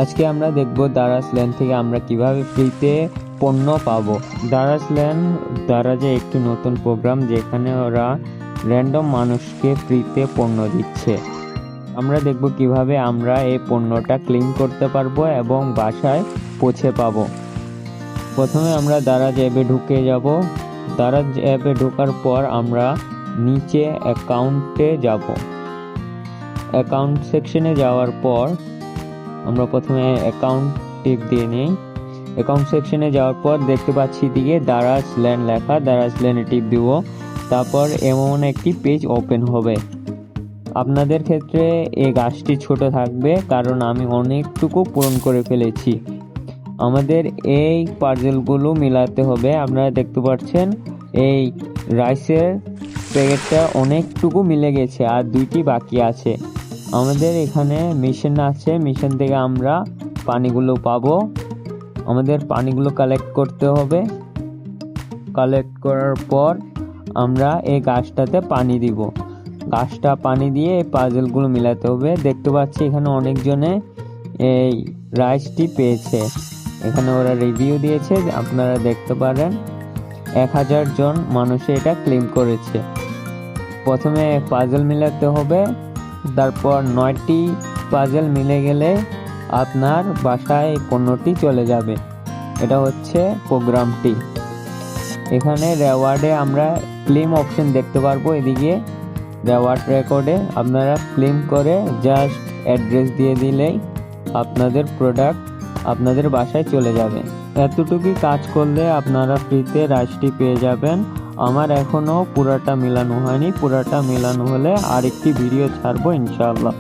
আজকে আমরা দেখব দারাজ ল্যান্ড থেকে আমরা কিভাবে ফ্রিতে পণ্য পাবো। দারাজ ল্যান্ড দারাজে একটি নতুন প্রোগ্রাম যেখানে ওরা র্যান্ডম মানুষকে ফ্রিতে পণ্য দিচ্ছে। আমরা দেখব কিভাবে আমরা এই পণ্যটা ক্লেম করতে পারবো এবং বাসায় পৌঁছে পাবো। প্রথমে আমরা দারাজ অ্যাপে ঢুকে যাব। দারাজ অ্যাপে ঢোকার পর আমরা নিচে অ্যাকাউন্টে যাব। অ্যাকাউন্ট সেকশনে যাওয়ার পর আমরা প্রথমে অ্যাকাউন্ট টিপ দিয়ে নিই। অ্যাকাউন্ট সেকশনে যাওয়ার পর দেখতে পাচ্ছি দিকে দারাজ ল্যান্ড লেখা, দারাজ ল্যান্ডে টিপ দিব। তারপর এমন একটি পেজ ওপেন হবে। আপনাদের ক্ষেত্রে এই গাছটি ছোট থাকবে কারণ আমি অনেকটুকু পূরণ করে ফেলেছি। আমাদের এই পাজলগুলো মিলাতে হবে। আপনারা দেখতে পাচ্ছেন এই রাইসের প্যাকেটটা অনেকটুকু মিলে গেছে আর দুইটি বাকি আছে। আমাদের এখানে মেশিন আছে, মেশিন থেকে আমরা পানিগুলো পাবো। আমাদের পানিগুলো কালেক্ট করতে হবে। কালেক্ট করার পর আমরা এই গাছটাতে পানি দিব। গাছটা পানি দিয়ে এই পাজলগুলো মিলাতে হবে। দেখতে পাচ্ছি এখানে অনেকজনে এই রাইসটি পেয়েছে। এখানে ওরা রিভিউ দিয়েছে, আপনারা দেখতে পারেন 1000 জন মানুষে এটা ক্লেম করেছে। প্রথমে পাজল মিলাতে হবে, তারপর 9টি পাজল মিলে গেলে আপনার বাসায় পণ্যটি চলে যাবে। এটা হচ্ছে প্রোগ্রামটি। এখানে রেওয়ার্ডে আমরা ক্লেম অপশন দেখতে পারবো। এদিকে রেওয়ার্ড রেকর্ডে আপনারা ক্লেম করে জাস্ট অ্যাড্রেস দিয়ে দিলেই আপনাদের প্রোডাক্ট আপনাদের বাসায় চলে যাবে। এতটুকুই কাজ করলে আপনারা ফ্রিতে রাইসটি পেয়ে যাবেন। আমার এখনও পুরাটা মেলানো হয়নি, পুরাটা মেলানো হলে আরেকটি ভিডিও ছাড়বো ইনশাআল্লাহ।